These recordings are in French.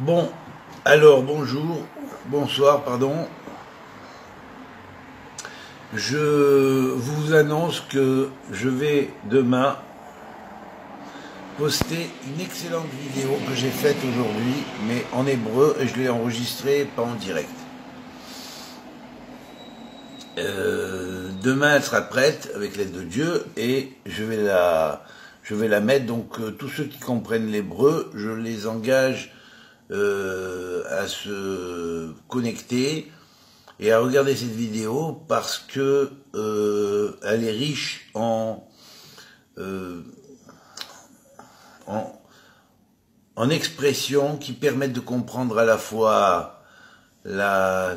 Bon, alors bonjour, bonsoir, pardon. Je vous annonce que je vais demain poster une excellente vidéo que j'ai faite aujourd'hui, mais en hébreu, et je l'ai enregistrée pas en direct. Demain, elle sera prête avec l'aide de Dieu et je vais la mettre. Donc tous ceux qui comprennent l'hébreu, je les engage à se connecter et à regarder cette vidéo parce que elle est riche en expressions qui permettent de comprendre à la fois la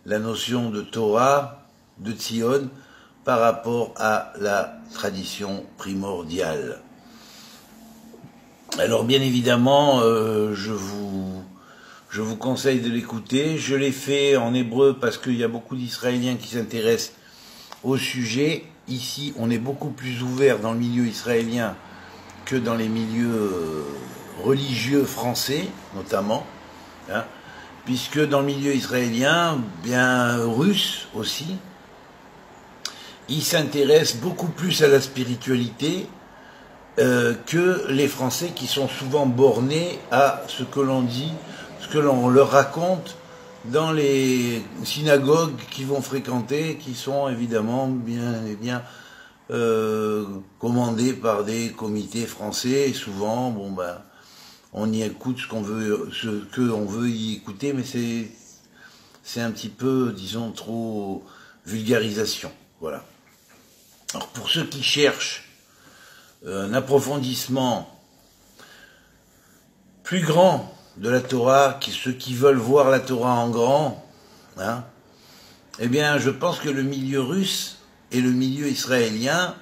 notion de Torah, de Tzion, par rapport à la tradition primordiale. Alors bien évidemment, je vous conseille de l'écouter. Je l'ai fait en hébreu parce qu'il y a beaucoup d'Israéliens qui s'intéressent au sujet. Ici, on est beaucoup plus ouvert dans le milieu israélien que dans les milieux religieux français, notamment, hein, puisque dans le milieu israélien, bien russe aussi, ils s'intéressent beaucoup plus à la spiritualité que les Français qui sont souvent bornés à ce que l'on dit, ce que l'on leur raconte dans les synagogues qu'ils vont fréquenter, qui sont évidemment bien commandées par des comités français. Et souvent, bon ben, on y écoute ce que l'on veut y écouter, mais c'est un petit peu, disons, trop vulgarisation. Voilà. Alors pour ceux qui cherchent un approfondissement plus grand de la Torah, ceux qui veulent voir la Torah en grand, hein, eh bien, je pense que le milieu russe et le milieu israélien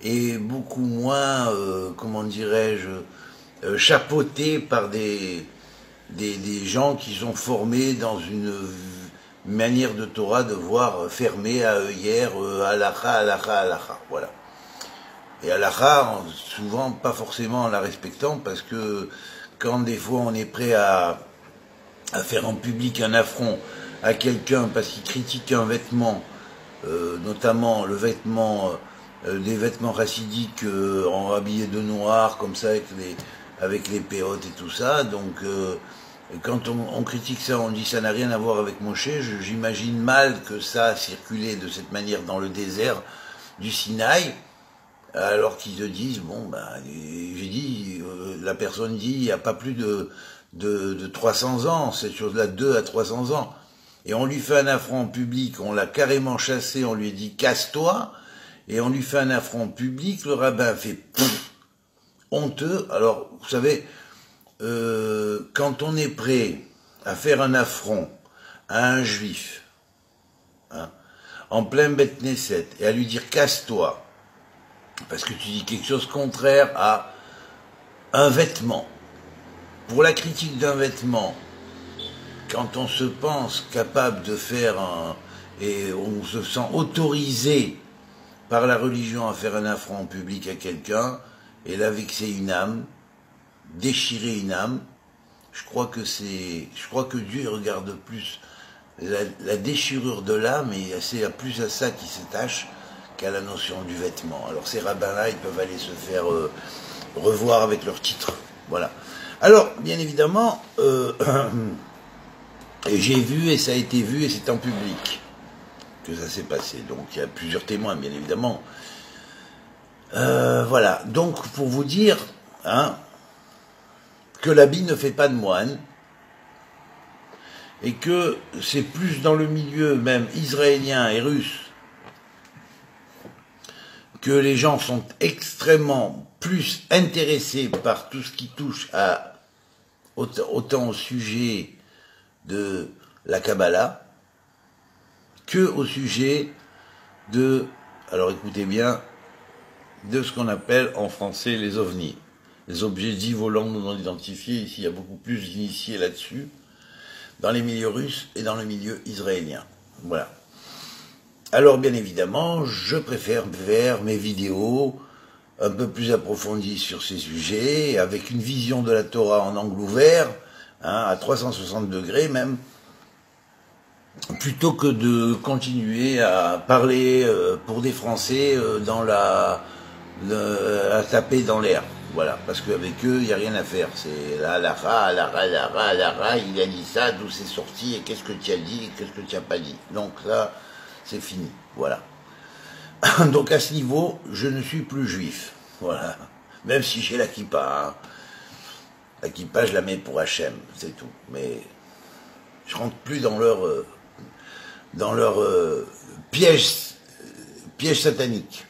est beaucoup moins, comment dirais-je, chapeauté par des gens qui sont formés dans une manière de Torah de voir fermée à œillère, halakha, halakha, halakha, voilà. Et halakha, souvent pas forcément en la respectant, parce que quand des fois on est prêt à faire en public un affront à quelqu'un parce qu'il critique un vêtement, notamment le vêtement, des vêtements chassidiques habillés de noir, comme ça, avec les péotes et tout ça, donc quand on critique ça, on dit ça n'a rien à voir avec Moshe, j'imagine mal que ça a circulé de cette manière dans le désert du Sinaï, alors qu'ils se disent, bon, ben, j'ai dit, la personne dit, il n'y a pas plus de 300 ans, cette chose-là, 2 à 300 ans. Et on lui fait un affront public, on l'a carrément chassé, on lui dit, casse-toi, et on lui fait un affront public, le rabbin fait, pfff, honteux. Alors, vous savez, quand on est prêt à faire un affront à un juif, hein, en plein Beth Knesset, et à lui dire, casse-toi, parce que tu dis quelque chose contraire à un vêtement. Pour la critique d'un vêtement, quand on se pense capable de faire et on se sent autorisé par la religion à faire un affront public à quelqu'un, et là vexer une âme, déchirer une âme, je crois que Dieu regarde plus la déchirure de l'âme, et c'est plus à ça qu'il s'attache qu'à la notion du vêtement. Alors ces rabbins-là, ils peuvent aller se faire revoir avec leur titre. Voilà. Alors, bien évidemment, j'ai vu, et ça a été vu, et c'est en public que ça s'est passé. Donc, il y a plusieurs témoins, bien évidemment. Voilà. Donc, pour vous dire, hein, que l'habit ne fait pas de moine, et que c'est plus dans le milieu même israélien et russe que les gens sont extrêmement plus intéressés par tout ce qui touche à autant au sujet de la Kabbalah que au sujet de, alors écoutez bien, de ce qu'on appelle en français les ovnis, les objets dits volants non identifiés. Ici, il y a beaucoup plus d'initiés là-dessus, dans les milieux russes et dans le milieu israélien. Voilà. Alors, bien évidemment, je préfère faire mes vidéos un peu plus approfondie sur ces sujets, avec une vision de la Torah en angle ouvert, hein, à 360 degrés même, plutôt que de continuer à parler pour des Français à taper dans l'air. Voilà, parce qu'avec eux, il n'y a rien à faire. C'est la ra, il a dit ça, d'où c'est sorti, et qu'est-ce que tu as dit, et qu'est-ce que tu n'as pas dit. Donc ça, c'est fini. Voilà. Donc à ce niveau, je ne suis plus juif. Voilà. Même si j'ai la kippa. Hein. La kippa, je la mets pour Hachem, c'est tout. Mais je rentre plus dans leur piège satanique.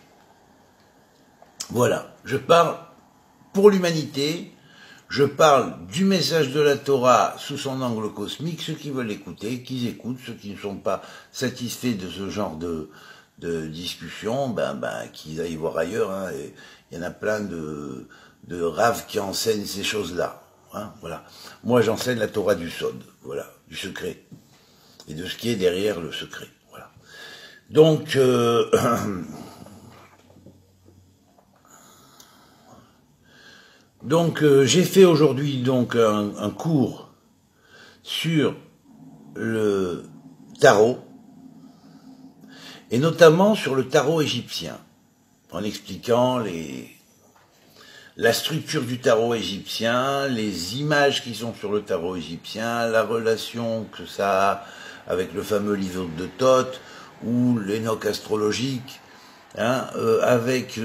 Voilà. Je parle pour l'humanité, je parle du message de la Torah sous son angle cosmique. Ceux qui veulent écouter, qu'ils écoutent. Ceux qui ne sont pas satisfaits de ce genre de discussion, qu'ils aillent voir ailleurs. Hein, et il y en a plein de raves qui enseignent ces choses-là. Hein, voilà. Moi, j'enseigne la Torah du Sod, voilà, du secret, et de ce qui est derrière le secret. Voilà. Donc, j'ai fait aujourd'hui donc un cours sur le tarot, et notamment sur le tarot égyptien, en expliquant la structure du tarot égyptien, les images qui sont sur le tarot égyptien, la relation que ça a avec le fameux livre de Thoth, ou l'Enoch astrologique, hein, avec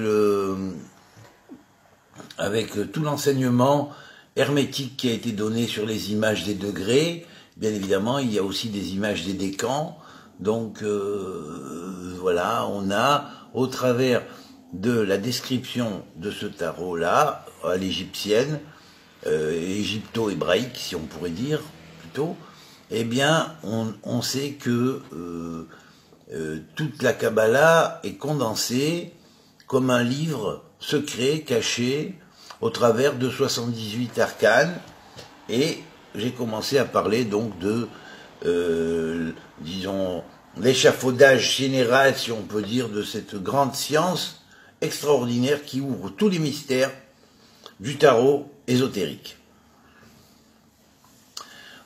tout l'enseignement hermétique qui a été donné sur les images des degrés. Bien évidemment, il y a aussi des images des décans. Donc voilà, on a, au travers de la description de ce tarot-là, à l'égyptienne, égypto-hébraïque, si on pourrait dire, plutôt, eh bien, on sait que toute la Kabbalah est condensée comme un livre secret, caché, au travers de 78 arcanes, et j'ai commencé à parler donc de, disons, l'échafaudage général, si on peut dire, de cette grande science extraordinaire qui ouvre tous les mystères du tarot ésotérique,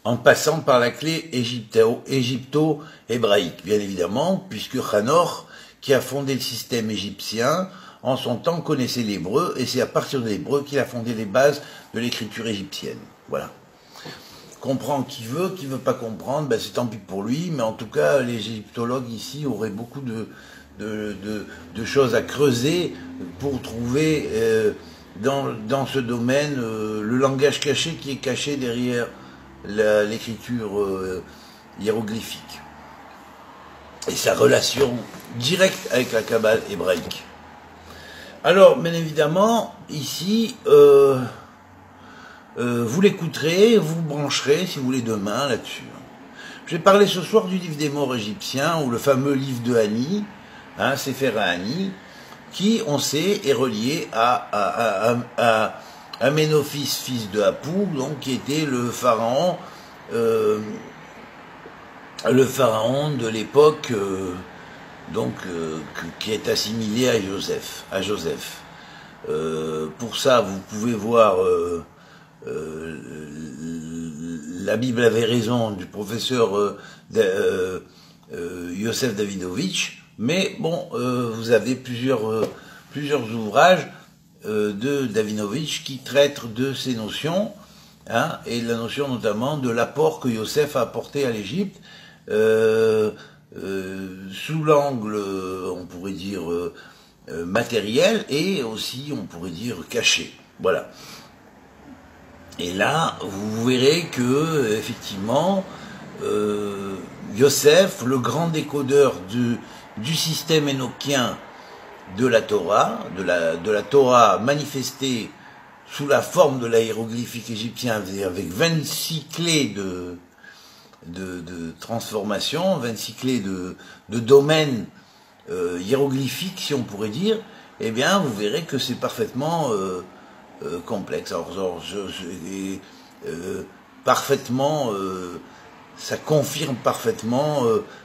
en passant par la clé égypto-hébraïque, bien évidemment, puisque Hanor, qui a fondé le système égyptien, en son temps connaissait l'hébreu, et c'est à partir de l'hébreu qu'il a fondé les bases de l'écriture égyptienne. Voilà. Comprend qui veut pas comprendre, c'est tant pis pour lui, mais en tout cas, les égyptologues ici auraient beaucoup de choses à creuser pour trouver dans ce domaine le langage caché qui est caché derrière l'écriture hiéroglyphique et sa relation directe avec la Kabbale hébraïque. Alors, bien évidemment, ici, vous l'écouterez, vous brancherez, si vous voulez, demain là-dessus. Je vais parler ce soir du livre des morts égyptiens, ou le fameux livre de Ani, hein, Sefer Ani, qui, on sait, est relié à Amenophis, fils de Apou, donc qui était le pharaon de l'époque, qui est assimilé à Joseph. Pour ça, vous pouvez voir La Bible avait raison du professeur Yosef Davidovitch, mais bon, vous avez plusieurs ouvrages de Davidovitch qui traitent de ces notions, hein, et la notion notamment de l'apport que Yosef a apporté à l'Égypte, sous l'angle, on pourrait dire, matériel, et aussi, on pourrait dire, caché. Voilà. Et là, vous verrez que, effectivement, Yosef, le grand décodeur du système énochien de la Torah, de la Torah manifestée sous la forme de l'ahiéroglyphique égyptien, avec 26 clés de transformation, 26 clés de domaines hiéroglyphiques, si on pourrait dire, eh bien, vous verrez que c'est parfaitement complexe. Alors, parfaitement, ça confirme parfaitement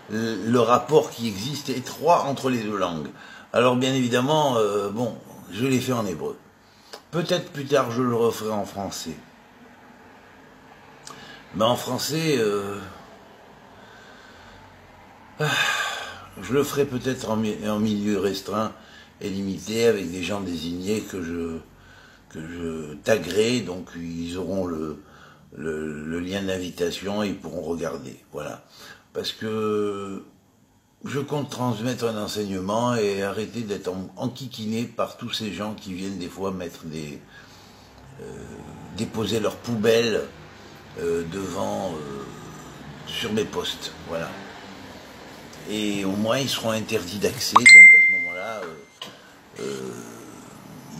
le rapport qui existe étroit entre les deux langues. Alors, bien évidemment, bon, je l'ai fait en hébreu. Peut-être plus tard je le referai en français. Mais en français, je le ferai peut-être en milieu restreint et limité avec des gens désignés que je taguerai, donc ils auront le lien d'invitation et ils pourront regarder. Voilà. Parce que je compte transmettre un enseignement et arrêter d'être enquiquiné par tous ces gens qui viennent des fois mettre déposer leurs poubelles sur mes postes. Voilà. Et au moins ils seront interdits d'accès, donc à ce moment-là,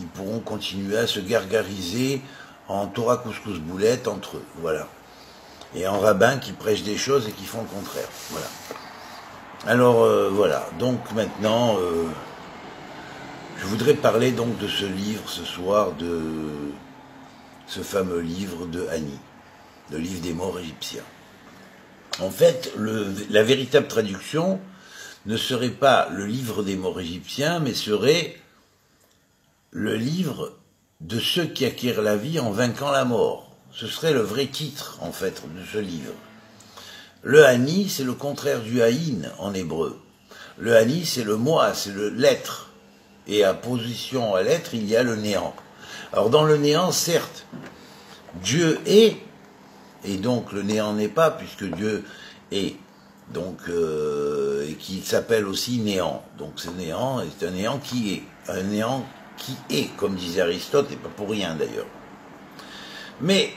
ils pourront continuer à se gargariser en Torah couscous boulette entre eux. Voilà. Et en rabbin qui prêchent des choses et qui font le contraire. Voilà. Alors voilà, donc maintenant, je voudrais parler donc de ce livre ce soir, de ce fameux livre de Annie, le livre des morts égyptiens. En fait, la véritable traduction ne serait pas le livre des morts égyptiens, mais serait le livre de ceux qui acquièrent la vie en vainquant la mort. Ce serait le vrai titre, en fait, de ce livre. Le Hani, c'est le contraire du Haïn en hébreu. Le Hani, c'est le moi, c'est l'être. Et à position à l'être, il y a le néant. Alors dans le néant, certes, Dieu est, et donc le néant n'est pas, puisque Dieu est, donc, et qui s'appelle aussi néant. Donc ce néant est un néant qui est, un néant qui est, comme disait Aristote, et pas pour rien d'ailleurs. Mais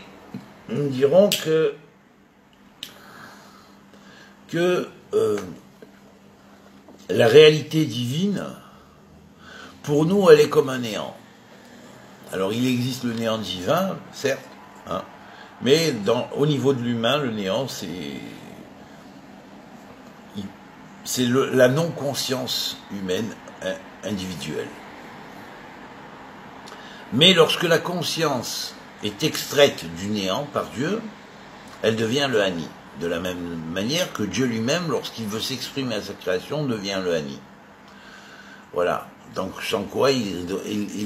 nous dirons que la réalité divine, pour nous, elle est comme un néant. Alors il existe le néant divin, certes, hein, mais au niveau de l'humain, le néant, c'est la non-conscience humaine individuelle. Mais lorsque la conscience est extraite du néant par Dieu, elle devient le Hani. De la même manière que Dieu lui-même, lorsqu'il veut s'exprimer à sa création, devient le Hani. Voilà. Donc, sans quoi, il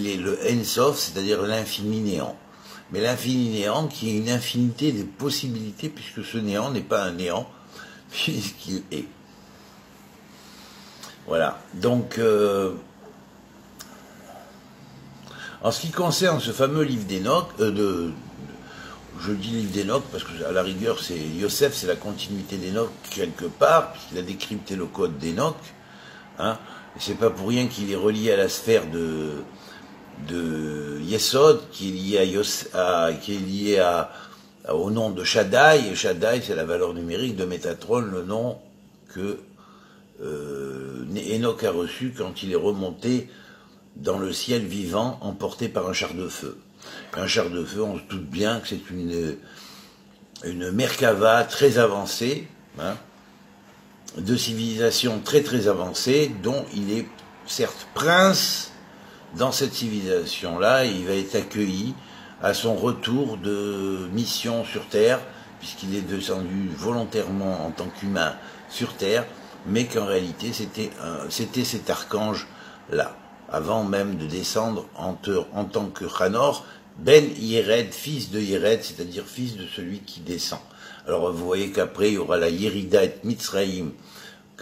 est le En-Sof, c'est-à-dire l'infini néant. Mais l'infini néant qui est une infinité de possibilités, puisque ce néant n'est pas un néant, puisqu'il est. Voilà. Donc, en ce qui concerne ce fameux livre d'Enoch, je dis livre d'Enoch parce que à la rigueur, c'est Yosef, c'est la continuité d'Enoch quelque part, puisqu'il a décrypté le code d'Enoch. Hein, et c'est pas pour rien qu'il est relié à la sphère de Yesod, qui est lié au nom de Shaddai, et Shaddai, c'est la valeur numérique de Métatron, le nom que Enoch a reçu quand il est remonté dans le ciel vivant, emporté par un char de feu. Un char de feu, on se doute bien que c'est une Merkava très avancée, hein, de civilisation très très avancée, dont il est certes prince dans cette civilisation-là, et il va être accueilli à son retour de mission sur Terre, puisqu'il est descendu volontairement en tant qu'humain sur Terre, mais qu'en réalité c'était cet archange-là, avant même de descendre en tant que Hanor, Ben Yered, fils de Yered, c'est-à-dire fils de celui qui descend. Alors vous voyez qu'après il y aura la Yerida et Mitzraïm,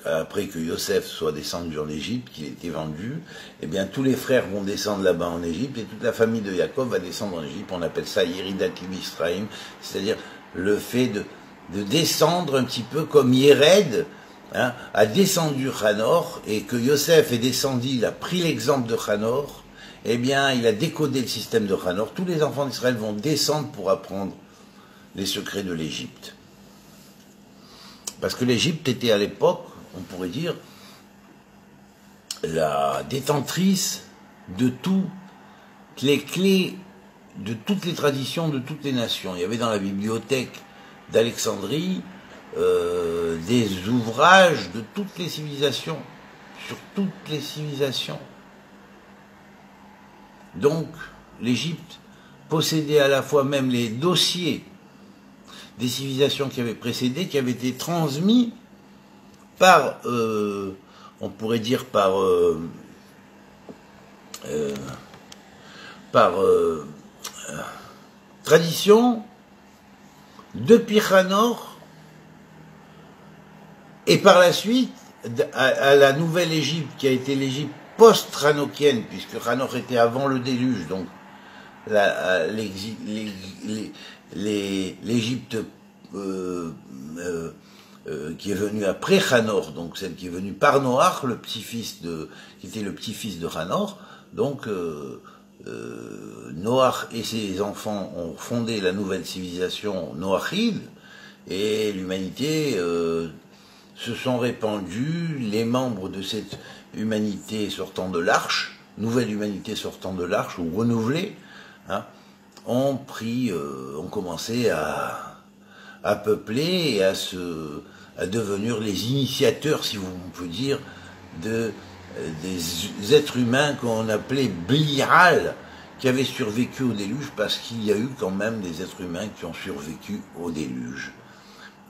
après que Yosef soit descendu en Égypte, qu'il ait été vendu, eh bien tous les frères vont descendre là-bas en Égypte, et toute la famille de Jacob va descendre en Égypte. On appelle ça Yerida et Mitzraïm, c'est-à-dire le fait de descendre un petit peu comme Yered, hein, a descendu Hanor, et que Yosef est descendu, il a pris l'exemple de Hanor, eh bien, il a décodé le système de Hanor. Tous les enfants d'Israël vont descendre pour apprendre les secrets de l'Égypte. Parce que l'Égypte était à l'époque, on pourrait dire, la détentrice de toutes les clés, de toutes les traditions, de toutes les nations. Il y avait dans la bibliothèque d'Alexandrie des ouvrages de toutes les civilisations, sur toutes les civilisations. Donc, l'Égypte possédait à la fois même les dossiers des civilisations qui avaient précédé, qui avaient été transmis par, on pourrait dire par par tradition, depuis Hanor, et par la suite, à la nouvelle Égypte, qui a été l'Égypte post-Hanokienne, puisque Hanor était avant le déluge, donc l'Égypte qui est venue après Hanor, donc celle qui est venue par Noach, le petit-fils qui était le petit-fils de Hanor, donc Noach et ses enfants ont fondé la nouvelle civilisation noachide, et l'humanité se sont répandus, les membres de cette humanité sortant de l'arche, nouvelle humanité sortant de l'arche, ou renouvelée, hein, ont commencé à peupler et à devenir les initiateurs, si on peut dire, des êtres humains qu'on appelait Blial, qui avaient survécu au déluge, parce qu'il y a eu quand même des êtres humains qui ont survécu au déluge,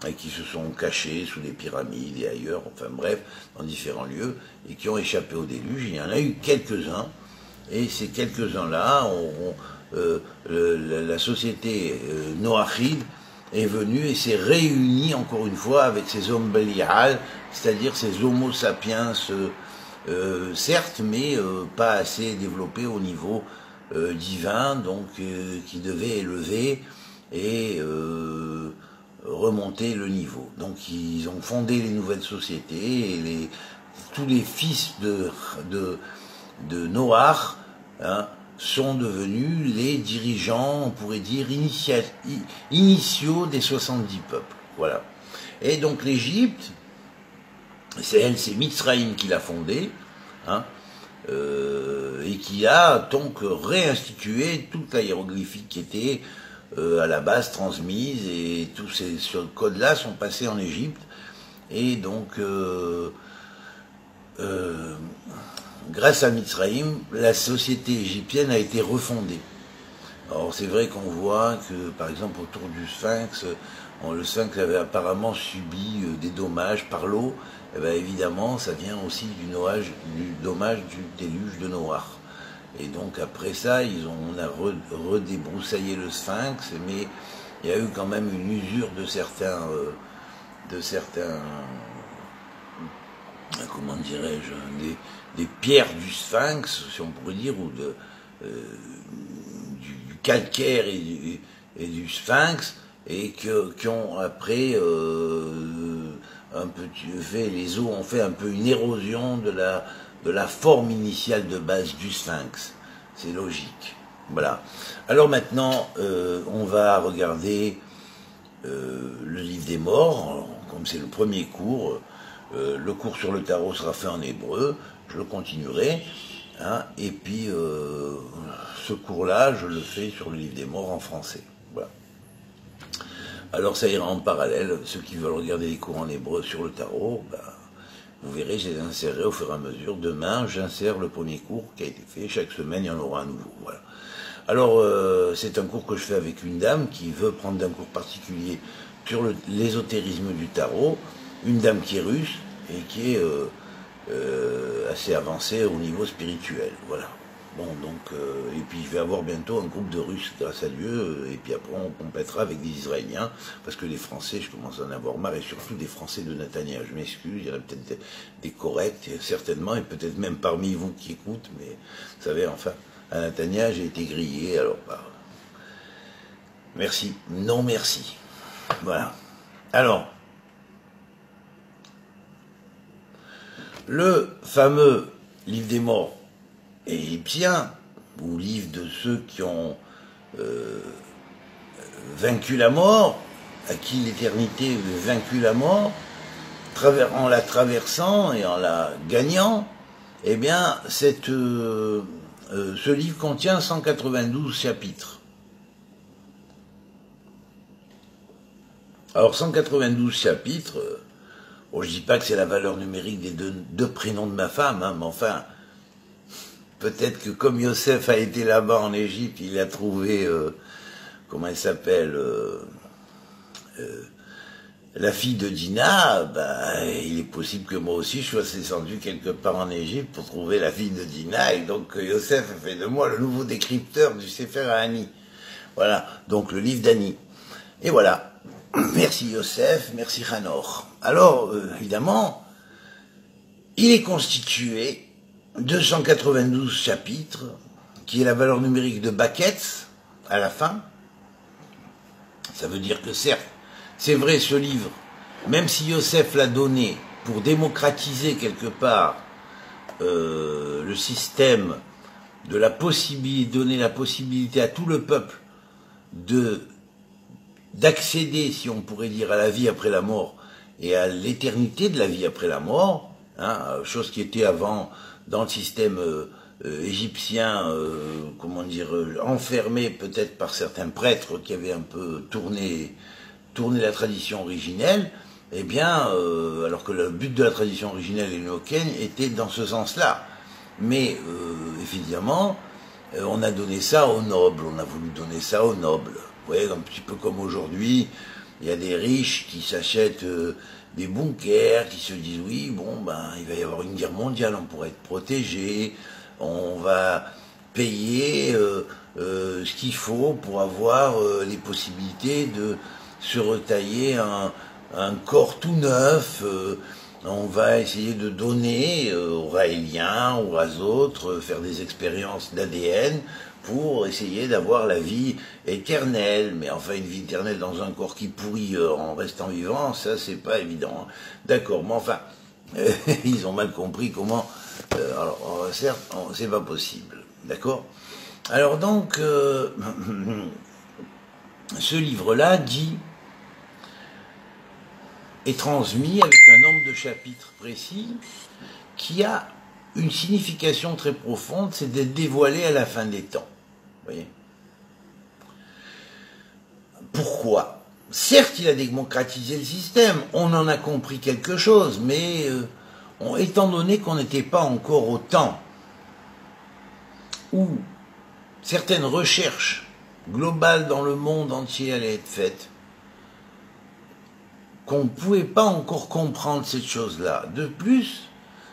et qui se sont cachés sous les pyramides et ailleurs, enfin bref, dans différents lieux, et qui ont échappé au déluge. Il y en a eu quelques-uns, et ces quelques-uns-là, la société noachide est venue et s'est réunie encore une fois avec ces hommes Belial, c'est-à-dire ces homo sapiens, certes, mais pas assez développés au niveau divin, donc qui devaient élever et remonter le niveau. Donc ils ont fondé les nouvelles sociétés, et tous les fils de Noach, hein, sont devenus les dirigeants, on pourrait dire, initiaux des 70 peuples. Voilà. Et donc l'Égypte, c'est Mitzrayim qui l'a fondée, hein, et qui a donc réinstitué toute la hiéroglyphique qui était à la base transmise, et tous ces codes-là sont passés en Égypte, et donc grâce à Mitzrayim, la société égyptienne a été refondée. Alors c'est vrai qu'on voit que, par exemple, autour du Sphinx, le Sphinx avait apparemment subi des dommages par l'eau. Et bien évidemment, ça vient aussi du dommage du déluge de Noach. Et donc après ça, on a redébroussaillé le Sphinx, mais il y a eu quand même une usure de certains comment dirais-je, des pierres du Sphinx, si on pourrait dire, ou du calcaire et du Sphinx, et qui ont après un peu fait, les eaux ont fait un peu une érosion de la forme initiale de base du Sphinx. C'est logique. Voilà. Alors maintenant, on va regarder le livre des morts. Alors, comme c'est le premier cours, le cours sur le tarot sera fait en hébreu, je le continuerai, hein, et puis ce cours-là, je le fais sur le livre des morts en français. Voilà. Alors ça ira en parallèle. Ceux qui veulent regarder les cours en hébreu sur le tarot, ben, vous verrez, je les insérerai au fur et à mesure. Demain, j'insère le premier cours qui a été fait. Chaque semaine, il y en aura un nouveau. Voilà. Alors, c'est un cours que je fais avec une dame qui veut prendre un cours particulier sur l'ésotérisme du tarot. Une dame qui est russe et qui est assez avancée au niveau spirituel. Voilà. Bon, donc, et puis je vais avoir bientôt un groupe de Russes, grâce à Dieu, et puis après on complétera avec des Israéliens, parce que les Français, je commence à en avoir marre, et surtout des Français de Netanya. Je m'excuse, il y en a peut-être des corrects, certainement, et peut-être même parmi vous qui écoutent, mais vous savez, enfin, à Netanya, j'ai été grillé, alors, bah, merci, non merci. Voilà. Alors, le fameux livre des morts égyptien, ou livre de ceux qui ont vaincu la mort, à qui l'éternité vaincu la mort, en la traversant et en la gagnant, eh bien, ce livre contient 192 chapitres. Alors, 192 chapitres, bon, je dis pas que c'est la valeur numérique des deux prénoms de ma femme, hein, mais enfin, peut-être que comme Yosef a été là-bas en Égypte, il a trouvé, comment elle s'appelle, la fille de Dina, il est possible que moi aussi je sois descendu quelque part en Égypte pour trouver la fille de Dina, et donc Yosef a fait de moi le nouveau décrypteur du Sefer Ani. Voilà, donc le livre d'Ani. Et voilà. Merci Yosef, merci Hanor. Alors, évidemment, il est constitué de 192 chapitres, qui est la valeur numérique de Baketz, à la fin. Ça veut dire que certes, c'est vrai, ce livre, même si Yosef l'a donné pour démocratiser quelque part le système de la possibilité, donner la possibilité à tout le peuple d'accéder, si on pourrait dire, à la vie après la mort et à l'éternité de la vie après la mort, hein, chose qui était avant dans le système égyptien, comment dire, enfermé peut-être par certains prêtres qui avaient un peu tourné la tradition originelle, eh bien, alors que le but de la tradition originelle énochienne était dans ce sens-là. Mais, évidemment, on a donné ça aux nobles, on a voulu donner ça aux nobles. Vous voyez, un petit peu comme aujourd'hui, il y a des riches qui s'achètent des bunkers, qui se disent, oui, bon, il va y avoir une guerre mondiale, on pourrait être protégé, on va payer ce qu'il faut pour avoir les possibilités de se retailler un corps tout neuf, on va essayer de donner aux Raéliens ou aux autres, faire des expériences d'ADN pour essayer d'avoir la vie éternelle. Mais enfin, une vie éternelle dans un corps qui pourrit en restant vivant, ça c'est pas évident. D'accord, mais enfin, ils ont mal compris comment... alors, certes, c'est pas possible, d'accord? Alors donc, ce livre-là dit... est transmis avec un nombre de chapitres précis qui a une signification très profonde, c'est d'être dévoilé à la fin des temps. Vous voyez ? Pourquoi ? Certes, il a démocratisé le système, on en a compris quelque chose, mais étant donné qu'on n'était pas encore au temps où certaines recherches globales dans le monde entier allaient être faites, qu'on ne pouvait pas encore comprendre cette chose-là. De plus,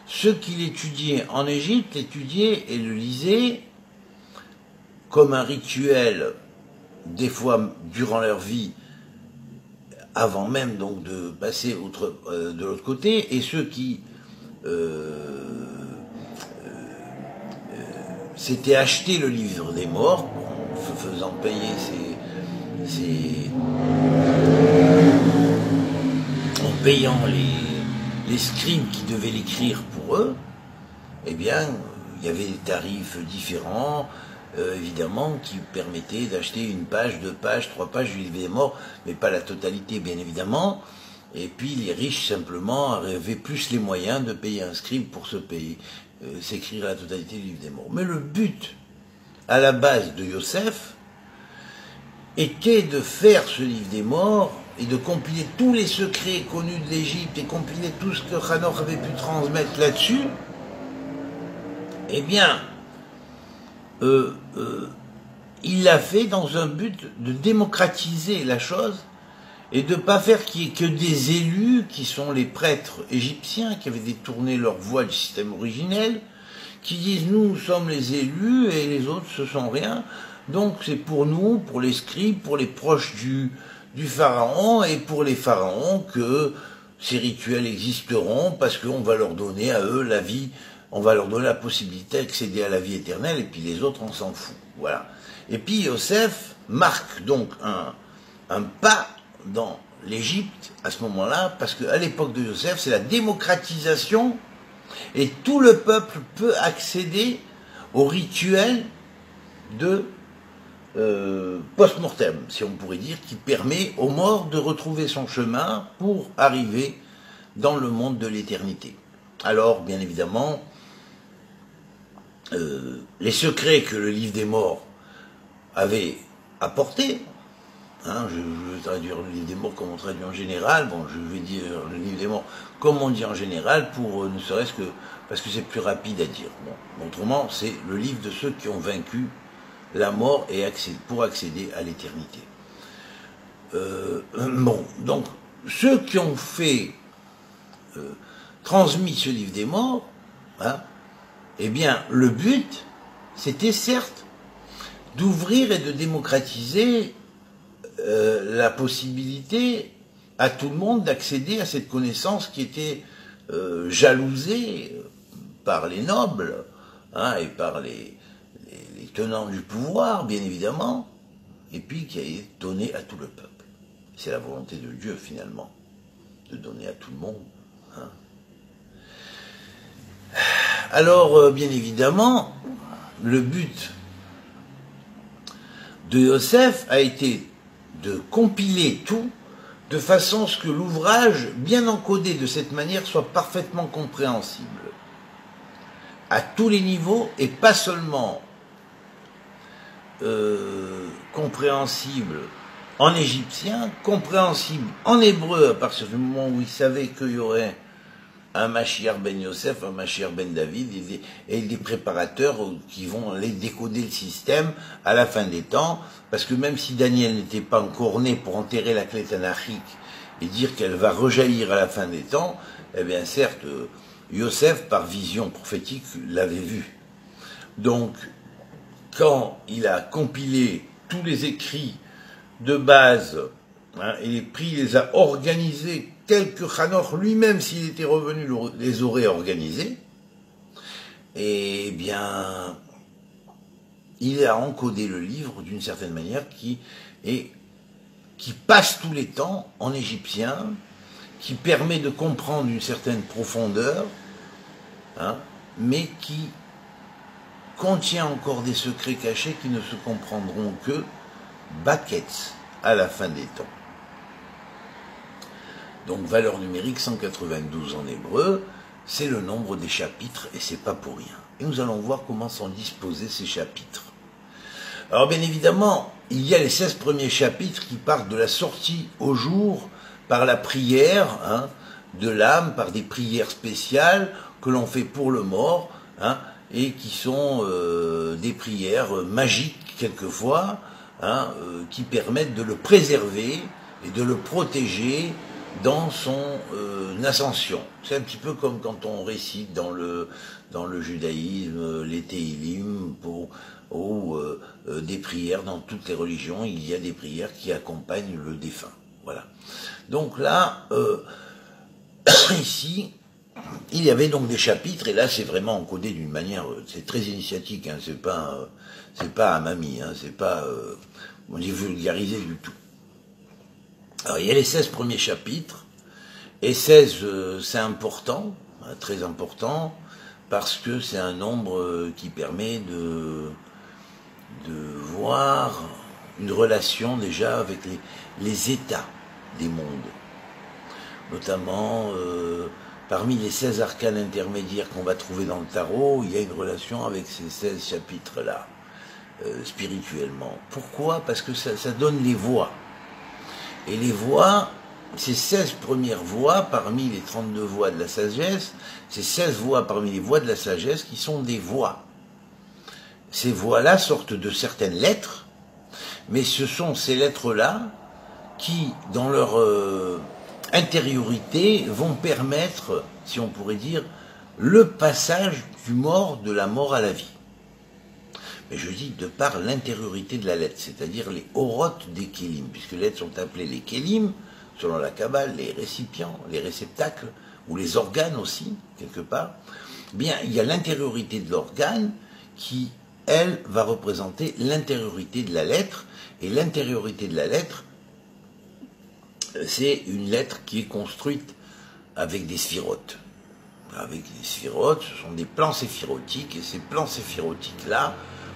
ceux qui l'étudiaient en Égypte l'étudiaient et le lisaient comme un rituel, des fois durant leur vie, avant même donc de passer de l'autre côté, et ceux qui s'étaient acheté le livre des morts, en faisant payer en payant les scribes qui devaient l'écrire pour eux, eh bien, il y avait des tarifs différents, évidemment, qui permettaient d'acheter une page, 2 pages, 3 pages du livre des morts, mais pas la totalité, bien évidemment. Et puis, les riches, simplement, avaient plus les moyens de payer un scribe pour s'écrire la totalité du livre des morts. Mais le but, à la base de Yosef, était de faire ce livre des morts et de compiler tous les secrets connus de l'Égypte et compiler tout ce que Hanor avait pu transmettre là-dessus. Eh bien, il l'a fait dans un but de démocratiser la chose et de ne pas faire qu'il n'y ait que des élus qui sont les prêtres égyptiens qui avaient détourné leur voie du système originel, qui disent nous sommes les élus et les autres ce sont rien, donc c'est pour nous, pour les scribes, pour les proches du pharaon et pour les pharaons que ces rituels existeront parce qu'on va leur donner à eux la vie, on va leur donner la possibilité d'accéder à la vie éternelle et puis les autres on s'en fout. Voilà. Et puis Yosef marque donc un pas dans l'Égypte à ce moment-là, parce qu'à l'époque de Yosef, c'est la démocratisation et tout le peuple peut accéder au rituel de post-mortem, si on pourrait dire, qui permet aux morts de retrouver son chemin pour arriver dans le monde de l'éternité. Alors, bien évidemment, les secrets que le livre des morts avait apportés, hein, je vais traduire le livre des morts comme on traduit en général, bon, je vais dire le livre des morts comme on dit en général, pour ne serait-ce que parce que c'est plus rapide à dire. Bon, autrement, c'est le livre de ceux qui ont vaincu la mort et pour accéder à l'éternité. Bon, donc, ceux qui ont transmis ce livre des morts, hein, eh bien, le but, c'était certes d'ouvrir et de démocratiser la possibilité à tout le monde d'accéder à cette connaissance qui était jalousée par les nobles, hein, et par les tenants du pouvoir, bien évidemment, et puis qui a été donnée à tout le peuple. C'est la volonté de Dieu, finalement, de donner à tout le monde. Hein. Alors, bien évidemment, le but de Yosef a été de compiler tout de façon à ce que l'ouvrage, bien encodé de cette manière, soit parfaitement compréhensible à tous les niveaux et pas seulement compréhensible en égyptien, compréhensible en hébreu à partir du moment où il savait qu'il y aurait un Mashiach ben Yosef, un Mashiach ben David et des préparateurs qui vont aller décoder le système à la fin des temps, parce que même si Daniel n'était pas encore né pour enterrer la clé tanachique et dire qu'elle va rejaillir à la fin des temps, eh bien certes, Yosef, par vision prophétique, l'avait vu. Donc, quand il a compilé tous les écrits de base, hein, et il les a organisés tels que Hanoch lui-même, s'il était revenu, les aurait organisés, eh bien, il a encodé le livre d'une certaine manière qui passe tous les temps en égyptien, qui permet de comprendre une certaine profondeur, hein, mais qui contient encore des secrets cachés qui ne se comprendront que Baketz, à la fin des temps. Donc valeur numérique 192 en hébreu, c'est le nombre des chapitres et c'est pas pour rien. Et nous allons voir comment sont disposés ces chapitres. Alors bien évidemment, il y a les 16 premiers chapitres qui partent de la sortie au jour par la prière, hein, de l'âme, par des prières spéciales que l'on fait pour le mort, hein, et qui sont des prières magiques quelquefois, hein, qui permettent de le préserver et de le protéger dans son ascension. C'est un petit peu comme quand on récite dans le judaïsme les Tehillim ou des prières dans toutes les religions. Il y a des prières qui accompagnent le défunt. Voilà. Donc là, ici, il y avait donc des chapitres, et là c'est vraiment encodé d'une manière, c'est très initiatique, hein, c'est pas à mamie, hein, c'est pas on dit vulgarisé du tout. Alors il y a les 16 premiers chapitres, et 16 c'est important, hein, très important, parce que c'est un nombre qui permet de voir une relation déjà avec les états des mondes, notamment parmi les 16 arcanes intermédiaires qu'on va trouver dans le tarot, il y a une relation avec ces 16 chapitres-là, spirituellement. Pourquoi? Parce que ça donne les voies. Et les voies, ces 16 premières voies parmi les 32 voies de la sagesse, ces 16 voies parmi les voies de la sagesse qui sont des voies. Ces voies-là sortent de certaines lettres, mais ce sont ces lettres-là qui, dans leur intériorité, vont permettre, si on pourrait dire, le passage du mort, de la mort à la vie. Mais je dis de par l'intériorité de la lettre, c'est-à-dire les orotes des kélim, puisque les lettres sont appelées les kélim, selon la Kabbale, les récipients, les réceptacles, ou les organes aussi, quelque part. Bien, il y a l'intériorité de l'organe qui, elle, va représenter l'intériorité de la lettre, et l'intériorité de la lettre, c'est une lettre qui est construite avec des sphirotes. Avec des sphirotes, ce sont des plans séphirotiques, et ces plans séphirotiques-là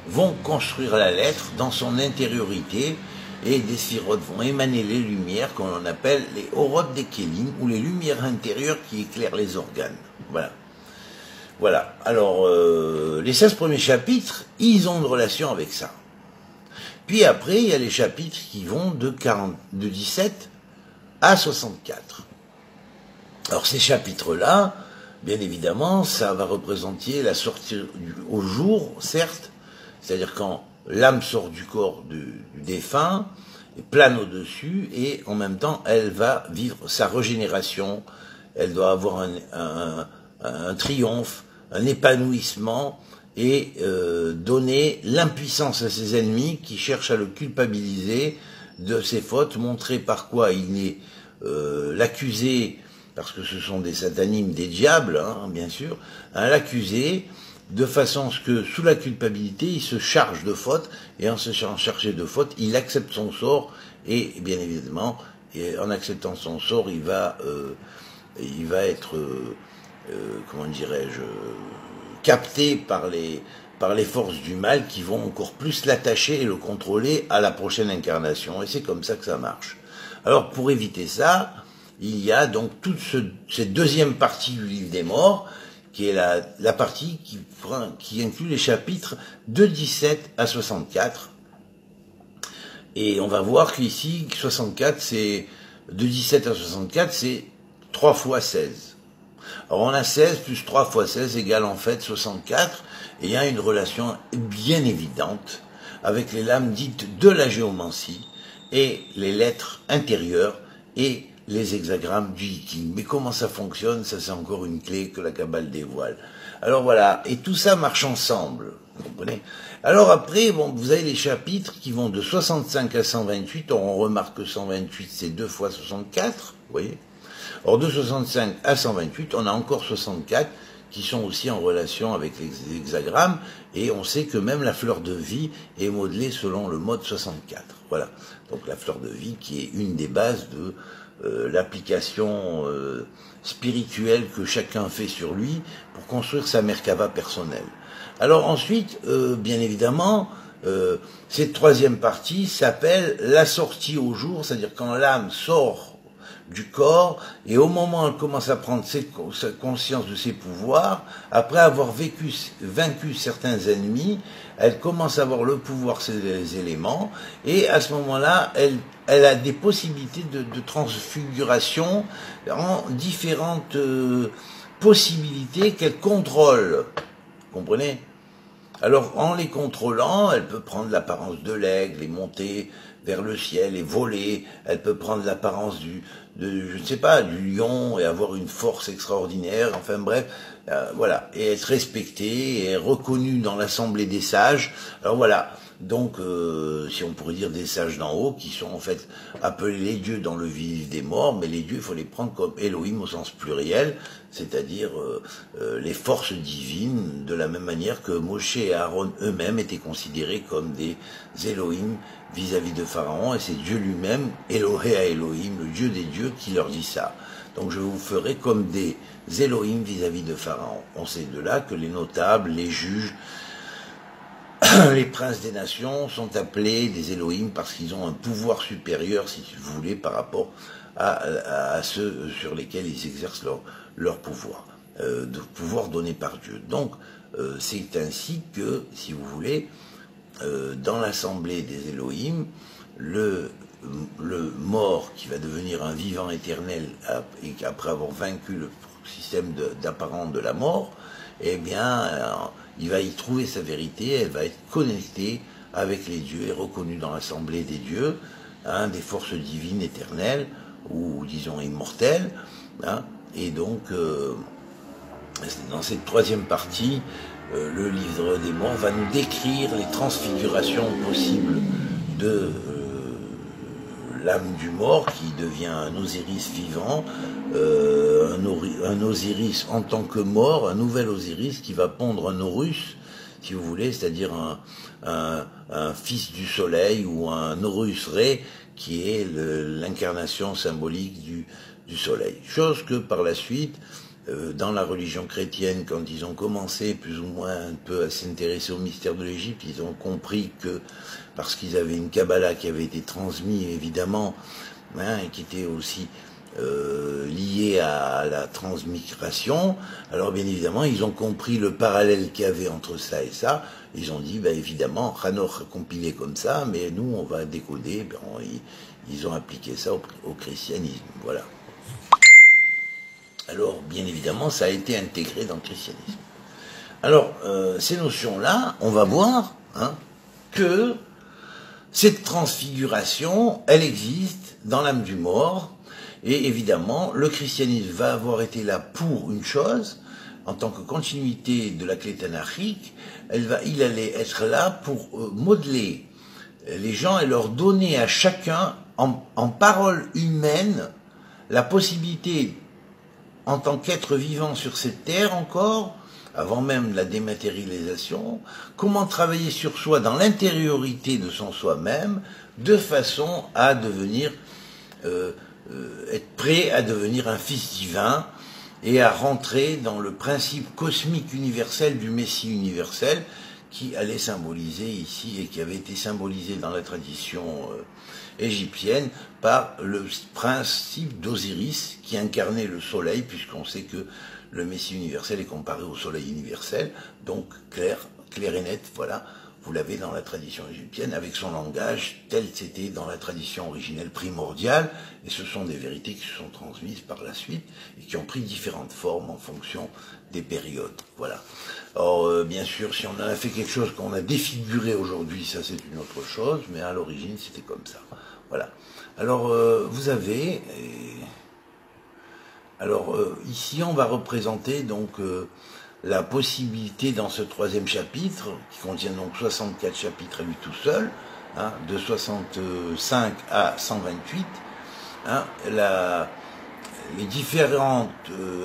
vont construire la lettre dans son intériorité, et des sphirotes vont émaner les lumières qu'on appelle les orotes des kélim, ou les lumières intérieures qui éclairent les organes. Voilà. Voilà. Alors, les 16 premiers chapitres, ils ont une relation avec ça. Puis après, il y a les chapitres qui vont de 17 à 64. Alors ces chapitres-là, bien évidemment, ça va représenter la sortie au jour, certes, c'est-à-dire quand l'âme sort du corps du défunt, plane au-dessus, et en même temps, elle va vivre sa régénération, elle doit avoir un triomphe, un épanouissement, et donner l'impuissance à ses ennemis qui cherchent à le culpabiliser de ses fautes, montrer par quoi il est l'accuser, parce que ce sont des satanimes, des diables, hein, bien sûr, hein, l'accuser, de façon à ce que, sous la culpabilité, il se charge de fautes, et en se chargeant de fautes, il accepte son sort, et bien évidemment, en acceptant son sort, il va être, comment dirais-je, capté par les forces du mal qui vont encore plus l'attacher et le contrôler à la prochaine incarnation, et c'est comme ça que ça marche. Alors, pour éviter ça, il y a donc toute cette deuxième partie du livre des morts, qui est la partie qui inclut les chapitres de 17 à 64. Et on va voir qu'ici, 64, c'est de 17 à 64, c'est 3 fois 16. Alors on a 16 plus 3 fois 16 égale en fait 64, et il y a une relation bien évidente avec les lames dites de la géomancie et les lettres intérieures et les hexagrammes du Yiking. Mais comment ça fonctionne, ça c'est encore une clé que la Kabbale dévoile. Alors voilà, et tout ça marche ensemble, vous comprenez? Alors après, bon, vous avez les chapitres qui vont de 65 à 128, on remarque que 128 c'est 2 fois 64, vous voyez? Or de 65 à 128, on a encore 64 qui sont aussi en relation avec les hexagrammes, et on sait que même la fleur de vie est modelée selon le mode 64. Voilà, donc la fleur de vie qui est une des bases de l'application spirituelle que chacun fait sur lui pour construire sa Merkava personnelle. Alors ensuite, bien évidemment, cette troisième partie s'appelle la sortie au jour, c'est-à-dire quand l'âme sort du corps, et au moment où elle commence à prendre conscience de ses pouvoirs, après avoir vaincu certains ennemis, elle commence à avoir le pouvoir sur les éléments, et à ce moment-là, elle a des possibilités de transfiguration en différentes possibilités qu'elle contrôle. Vous comprenez? Alors, en les contrôlant, elle peut prendre l'apparence de l'aigle et monter vers le ciel et voler. Elle peut prendre l'apparence je ne sais pas, du lion et avoir une force extraordinaire. Enfin bref, voilà. Et être respectée et reconnue dans l'assemblée des sages. Alors voilà. Donc, si on pourrait dire des sages d'en haut, qui sont en fait appelés les dieux dans le vif des morts, mais les dieux, il faut les prendre comme Elohim au sens pluriel, c'est-à-dire les forces divines, de la même manière que Moshe et Aaron eux-mêmes étaient considérés comme des Elohim vis-à-vis de Pharaon, et c'est Dieu lui-même, Elohé à Elohim, le Dieu des dieux, qui leur dit ça. Donc je vous ferai comme des Elohim vis-à-vis de Pharaon. On sait de là que les notables, les juges, les princes des nations sont appelés des Elohim parce qu'ils ont un pouvoir supérieur, si vous voulez, par rapport à ceux sur lesquels ils exercent leur pouvoir, de pouvoir donné par Dieu. Donc, c'est ainsi que, si vous voulez, dans l'assemblée des Elohim, le mort qui va devenir un vivant éternel et après avoir vaincu le système d'apparent de la mort, eh bien, il va y trouver sa vérité, elle va être connectée avec les dieux et reconnue dans l'assemblée des dieux, hein, des forces divines éternelles, ou disons immortelles, hein, et donc, dans cette troisième partie, le livre des morts va nous décrire les transfigurations possibles de l'âme du mort qui devient un Osiris vivant, un Osiris en tant que mort, un nouvel Osiris qui va pondre un Horus, si vous voulez, c'est-à-dire un fils du soleil ou un Horus Ré qui est l'incarnation symbolique du soleil. Chose que par la suite, dans la religion chrétienne, quand ils ont commencé plus ou moins un peu à s'intéresser au mystère de l'Égypte, ils ont compris que, parce qu'ils avaient une Kabbalah qui avait été transmise évidemment, hein, et qui était aussi liée à la transmigration, alors bien évidemment ils ont compris le parallèle qu'il y avait entre ça et ça, ils ont dit, ben évidemment, Hanoch a compilé comme ça, mais nous on va décoder, ben, ils ont appliqué ça au christianisme, voilà. Alors, bien évidemment, ça a été intégré dans le christianisme. Alors, ces notions-là, on va voir hein, que cette transfiguration, elle existe dans l'âme du mort, et évidemment, le christianisme va avoir été là pour une chose, en tant que continuité de la clé tanakhique, il allait être là pour modeler les gens et leur donner à chacun, en parole humaine, la possibilité, en tant qu'être vivant sur cette terre encore, avant même la dématérialisation, comment travailler sur soi dans l'intériorité de son soi-même, de façon à devenir, être prêt à devenir un fils divin et à rentrer dans le principe cosmique universel du Messie universel qui allait symboliser ici et qui avait été symbolisé dans la tradition égyptienne par le principe d'Osiris qui incarnait le soleil, puisqu'on sait que le Messie universel est comparé au soleil universel, donc clair et net, voilà, vous l'avez dans la tradition égyptienne, avec son langage tel c'était dans la tradition originelle primordiale, et ce sont des vérités qui se sont transmises par la suite, et qui ont pris différentes formes en fonction des périodes, voilà. Alors, bien sûr, si on en a fait quelque chose qu'on a défiguré aujourd'hui, ça c'est une autre chose, mais à l'origine c'était comme ça, voilà. Alors, vous avez... Alors ici on va représenter donc la possibilité dans ce troisième chapitre, qui contient donc 64 chapitres à lui tout seul, hein, de 65 à 128, hein, les différentes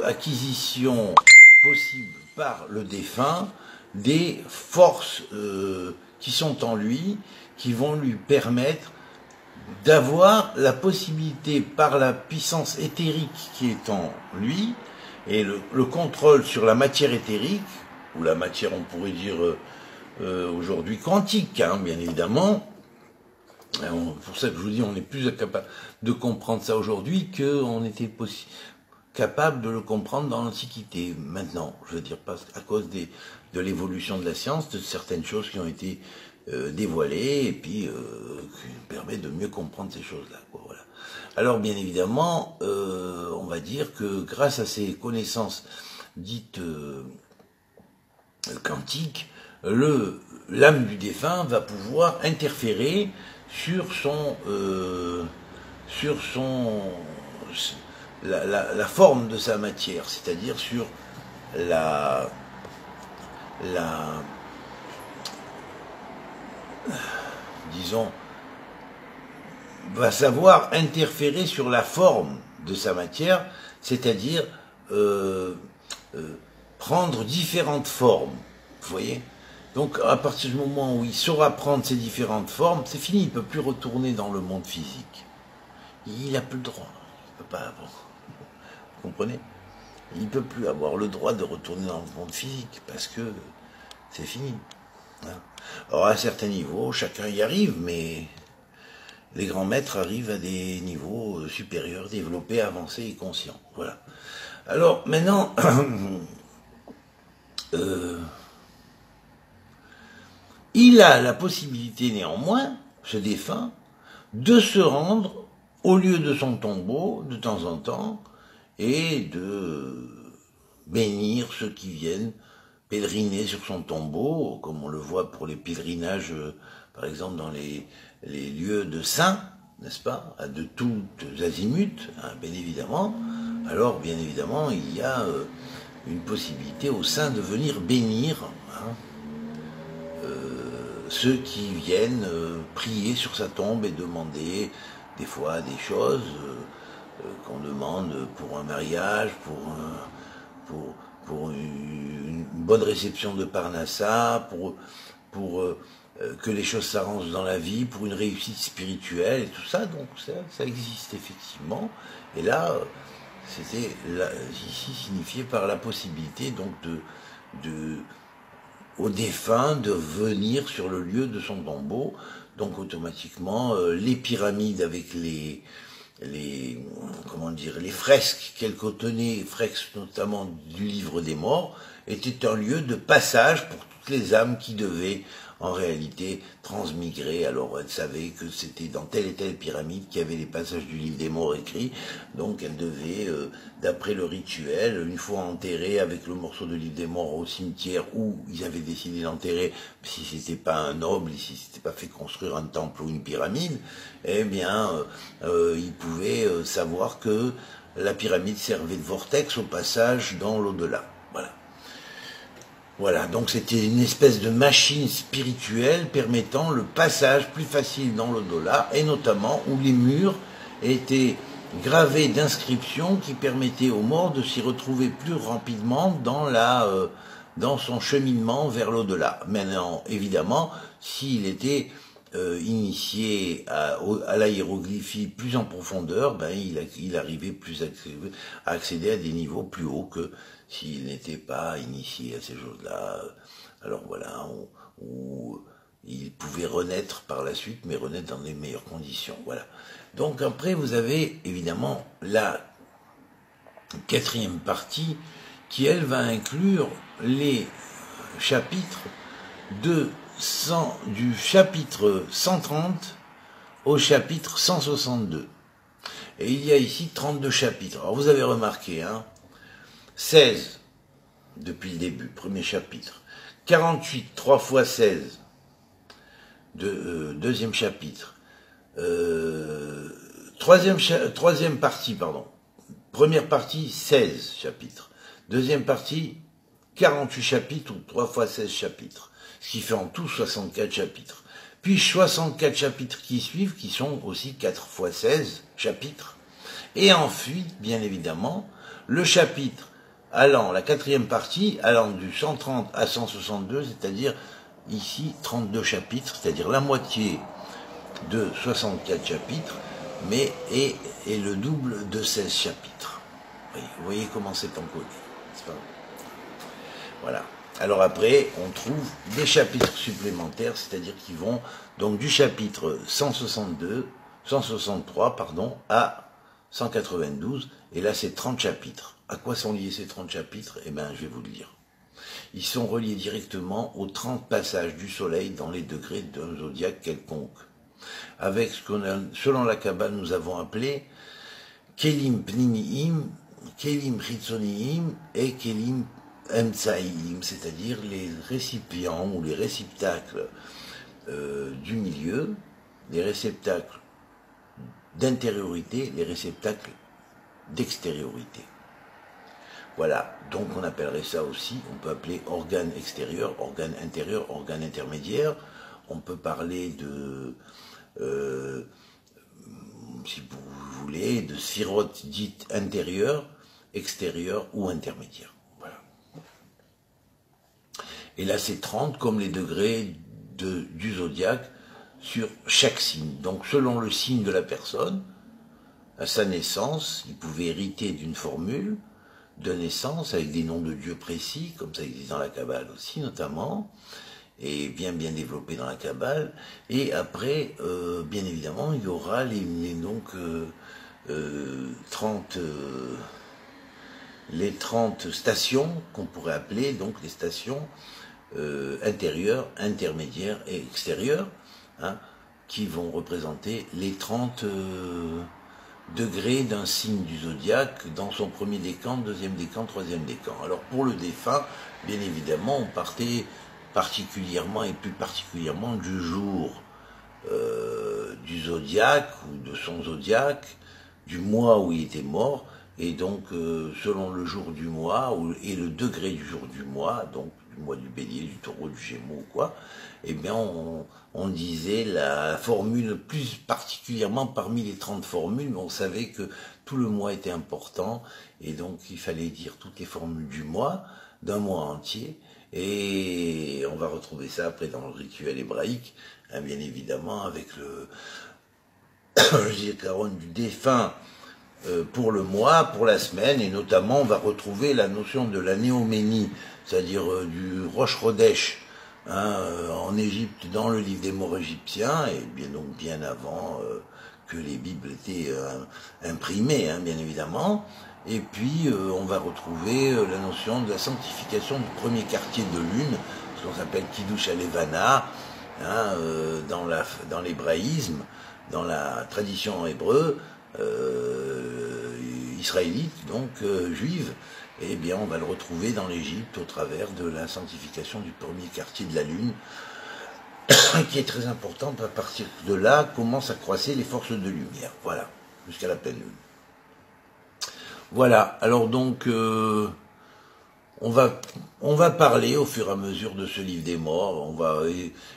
acquisitions possibles par le défunt, des forces qui sont en lui, qui vont lui permettre d'avoir la possibilité, par la puissance éthérique qui est en lui, et le contrôle sur la matière éthérique, ou la matière, on pourrait dire aujourd'hui quantique, hein, bien évidemment. Pour ça que je vous dis, on est plus capable de comprendre ça aujourd'hui qu'on était capable de le comprendre dans l'Antiquité. Maintenant, je veux dire, parce à cause de l'évolution de la science, de certaines choses qui ont été dévoilées, et puis qui permet de mieux comprendre ces choses-là. Voilà. Alors, bien évidemment, on va dire que grâce à ces connaissances dites quantiques, l'âme du défunt va pouvoir interférer sur la forme de sa matière, c'est-à-dire sur disons, va savoir interférer sur la forme de sa matière, c'est-à-dire prendre différentes formes, vous voyez. Donc à partir du moment où il saura prendre ces différentes formes, c'est fini, il ne peut plus retourner dans le monde physique. Il n'a plus le droit, il ne peut pas avoir. Vous comprenez? Il ne peut plus avoir le droit de retourner dans le monde physique, parce que c'est fini. Alors à certains niveaux, chacun y arrive, mais les grands maîtres arrivent à des niveaux supérieurs, développés, avancés et conscients. Voilà. Alors maintenant, il a la possibilité néanmoins, ce défunt, de se rendre au lieu de son tombeau de temps en temps et de bénir ceux qui viennent pèleriner sur son tombeau, comme on le voit pour les pèlerinages, par exemple dans les lieux de saints, n'est-ce pas, de tous azimuts, hein, bien évidemment. Alors, bien évidemment, il y a une possibilité aux saints de venir bénir hein, ceux qui viennent prier sur sa tombe et demander des fois des choses qu'on demande pour un mariage, pour une bonne réception de Parnassa, pour que les choses s'arrangent dans la vie, pour une réussite spirituelle et tout ça. Donc ça existe effectivement. Et là, c'était ici signifié par la possibilité donc au défunt de venir sur le lieu de son tombeau. Donc automatiquement, les pyramides avec les fresques qu'elles contenaient, fresques notamment du livre des morts, étaient un lieu de passage pour toutes les âmes qui devaient en réalité transmigré. Alors elle savait que c'était dans telle et telle pyramide qu'il y avait les passages du livre des morts écrits, donc elle devait, d'après le rituel, une fois enterrée avec le morceau de livre des morts au cimetière où ils avaient décidé d'enterrer, si c'était pas un noble, si c'était pas fait construire un temple ou une pyramide, eh bien ils pouvaient savoir que la pyramide servait de vortex au passage dans l'au-delà. Voilà. Voilà, donc c'était une espèce de machine spirituelle permettant le passage plus facile dans l'au-delà, et notamment où les murs étaient gravés d'inscriptions qui permettaient aux morts de s'y retrouver plus rapidement dans son cheminement vers l'au-delà. Maintenant, évidemment, s'il était initié à l'ahiéroglyphie plus en profondeur, ben il arrivait plus à accéder à des niveaux plus hauts que s'il n'était pas initié à ces choses-là. Alors voilà, où il pouvait renaître par la suite, mais renaître dans les meilleures conditions. Voilà. Donc après, vous avez évidemment la quatrième partie qui, elle, va inclure les chapitres du chapitre 130 au chapitre 162. Et il y a ici 32 chapitres. Alors vous avez remarqué, 16 depuis le début, premier chapitre. 48, 3 fois 16, deuxième chapitre. Troisième partie, pardon. Première partie, 16 chapitres. Deuxième partie, 48 chapitres ou 3 fois 16 chapitres. Ce qui fait en tout 64 chapitres. Puis 64 chapitres qui suivent, qui sont aussi 4 fois 16 chapitres. Et ensuite, bien évidemment, le chapitre la quatrième partie, allant du 130 à 162, c'est-à-dire ici 32 chapitres, c'est-à-dire la moitié de 64 chapitres, mais et le double de 16 chapitres. Vous voyez comment c'est encodé, n'est-ce pas? Voilà. Alors après, on trouve des chapitres supplémentaires, c'est-à-dire qui vont donc du chapitre 163, à 192, et là c'est 30 chapitres. À quoi sont liés ces 30 chapitres? Eh bien, je vais vous le dire. Ils sont reliés directement aux 30 passages du soleil dans les degrés d'un zodiaque quelconque, avec ce qu'on a, selon la Kabbale, nous avons appelé Kelim Pnimiim, Kelim Chitzoniim et Kelim Emtsaïm, c'est-à-dire les récipients ou les réceptacles du milieu, les réceptacles d'intériorité, les réceptacles d'extériorité. Voilà, donc on appellerait ça aussi, on peut appeler organe extérieur, organe intérieur, organe intermédiaire. On peut parler de, si vous voulez, de sphirotes dites intérieures, extérieures ou intermédiaires. Voilà. Et là c'est 30 comme les degrés du zodiaque sur chaque signe. Donc selon le signe de la personne, à sa naissance, il pouvait hériter d'une formule de naissance avec des noms de dieux précis, comme ça existe dans la Kabbale aussi notamment, et bien développé dans la Kabbale. Et après, bien évidemment, il y aura les 30 stations qu'on pourrait appeler donc les stations intérieures, intermédiaires et extérieures, qui vont représenter les 30 degrés d'un signe du zodiaque dans son premier décan, deuxième décan, troisième décan. Alors pour le défunt, bien évidemment, on partait particulièrement et plus particulièrement du jour du zodiaque ou de son zodiaque, du mois où il était mort, et donc selon le jour du mois et le degré du jour du mois, donc du mois du bélier, du taureau, du gémeaux ou quoi, eh bien on disait la formule plus particulièrement parmi les 30 formules, mais on savait que tout le mois était important, et donc il fallait dire toutes les formules du mois, d'un mois entier, et on va retrouver ça après dans le rituel hébraïque, bien évidemment, avec le Zikaron du défunt pour le mois, pour la semaine, et notamment on va retrouver la notion de la néoménie, c'est-à-dire du Rosh Chodesh, en Égypte, dans le livre des morts égyptiens, et bien avant que les Bibles étaient imprimées, bien évidemment. Et puis on va retrouver la notion de la sanctification du premier quartier de lune, ce qu'on s'appelle Kiddush Alevana, hein, dans l'hébraïsme, dans la tradition hébreu, israélite, donc juive, eh bien on va le retrouver dans l'Égypte au travers de la sanctification du premier quartier de la lune, qui est très importante. À partir de là commencent à croître les forces de lumière, voilà, jusqu'à la pleine lune. Voilà, alors donc on va parler au fur et à mesure de ce livre des morts, on va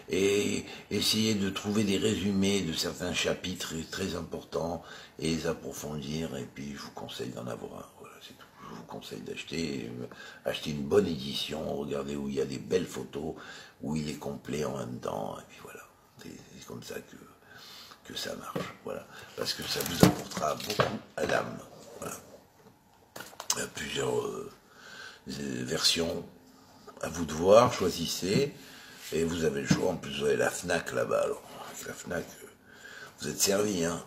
essayer de trouver des résumés de certains chapitres très importants et les approfondir, et puis je vous conseille d'en avoir un, voilà, c'est tout. Je vous conseille d'acheter une bonne édition, regardez où il y a des belles photos, où il est complet en même temps, et puis voilà, c'est comme ça que ça marche, voilà, parce que ça vous apportera beaucoup à l'âme, voilà. Il y a plusieurs versions, à vous de voir, choisissez, et vous avez le choix. En plus vous avez la FNAC là-bas, alors avec la FNAC vous êtes servi, hein.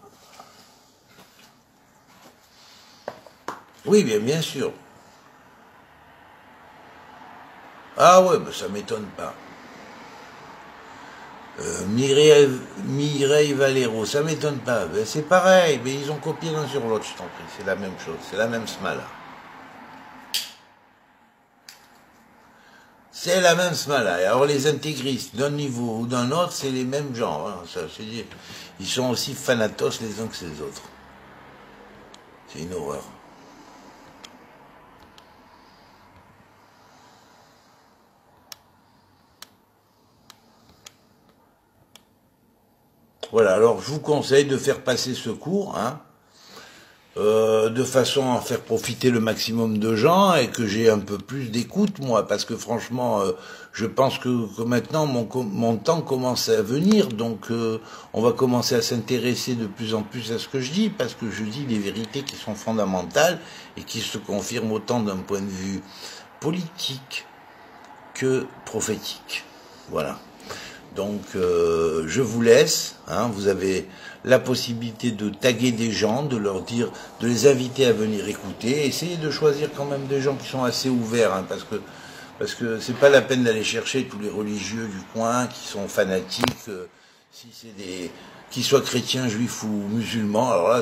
Oui, bien sûr. Ah ouais, ben ça m'étonne pas. Mireille Valero, ça m'étonne pas, ben c'est pareil, mais ils ont copié l'un sur l'autre, je t'en prie, c'est la même chose, c'est la même smala. C'est la même smala. Alors les intégristes d'un niveau ou d'un autre, c'est les mêmes genres. Hein. Ça, ils sont aussi fanatos les uns que les autres. C'est une horreur. Voilà, alors je vous conseille de faire passer ce cours, hein, de façon à faire profiter le maximum de gens et que j'ai un peu plus d'écoute, moi, parce que franchement, je pense que maintenant mon temps commence à venir, donc on va commencer à s'intéresser de plus en plus à ce que je dis, parce que je dis des vérités qui sont fondamentales et qui se confirment autant d'un point de vue politique que prophétique. Voilà. Donc je vous laisse, hein, vous avez la possibilité de taguer des gens, de leur dire, de les inviter à venir écouter, essayez de choisir quand même des gens qui sont assez ouverts, hein, parce que c'est pas la peine d'aller chercher tous les religieux du coin qui sont fanatiques, si c'est qu'ils soient chrétiens, juifs ou musulmans, alors là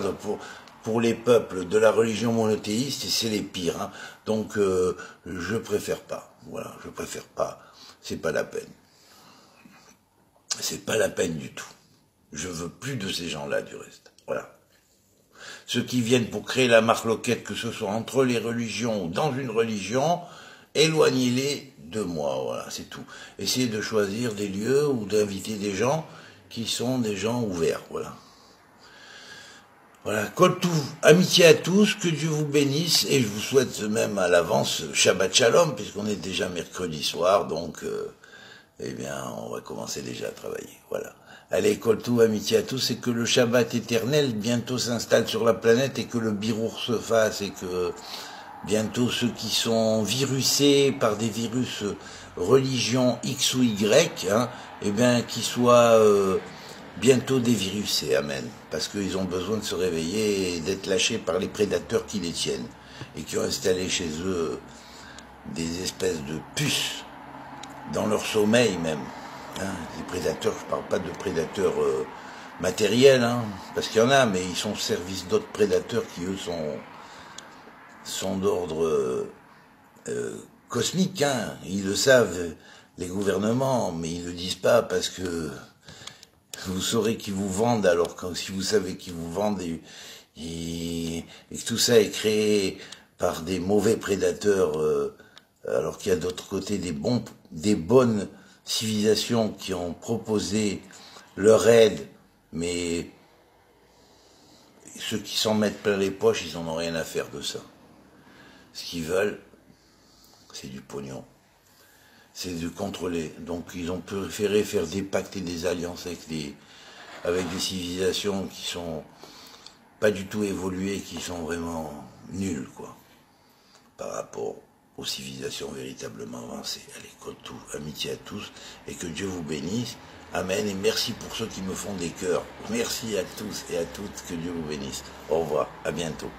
pour les peuples de la religion monothéiste, c'est les pires, hein. Donc je préfère pas, voilà, je préfère pas, c'est pas la peine. C'est pas la peine du tout. Je veux plus de ces gens-là, du reste. Voilà. Ceux qui viennent pour créer la marloquette, que ce soit entre les religions ou dans une religion, éloignez-les de moi. Voilà, c'est tout. Essayez de choisir des lieux ou d'inviter des gens qui sont des gens ouverts. Voilà. Voilà. Koltou, amitié à tous, que Dieu vous bénisse, et je vous souhaite même à l'avance Shabbat Shalom, puisqu'on est déjà mercredi soir, donc eh bien, on va commencer déjà à travailler. Voilà. Allez, Koltou, amitié à tous, et que le Shabbat éternel bientôt s'installe sur la planète, et que le birour se fasse, et que bientôt ceux qui sont virusés par des virus religion X ou Y, hein, eh bien, qu'ils soient bientôt dévirusés. Amen. Parce qu'ils ont besoin de se réveiller et d'être lâchés par les prédateurs qui les tiennent, et qui ont installé chez eux des espèces de puces dans leur sommeil même. Hein, les prédateurs, je parle pas de prédateurs matériels, hein, parce qu'il y en a, mais ils sont au service d'autres prédateurs qui, eux, sont d'ordre cosmique. Hein. Ils le savent, les gouvernements, mais ils le disent pas parce que vous saurez qu'ils vous vendent, alors que si vous savez qu'ils vous vendent et que tout ça est créé par des mauvais prédateurs, alors qu'il y a d'autre côté des bonnes civilisations qui ont proposé leur aide, mais ceux qui s'en mettent plein les poches, ils n'en ont rien à faire de ça. Ce qu'ils veulent, c'est du pognon. C'est de contrôler. Donc ils ont préféré faire des pactes et des alliances avec des civilisations qui sont pas du tout évoluées, qui sont vraiment nulles, quoi, par rapport aux civilisations véritablement avancées. Allez, Koltou, amitié à tous, et que Dieu vous bénisse. Amen, et merci pour ceux qui me font des cœurs. Merci à tous et à toutes, que Dieu vous bénisse. Au revoir, à bientôt.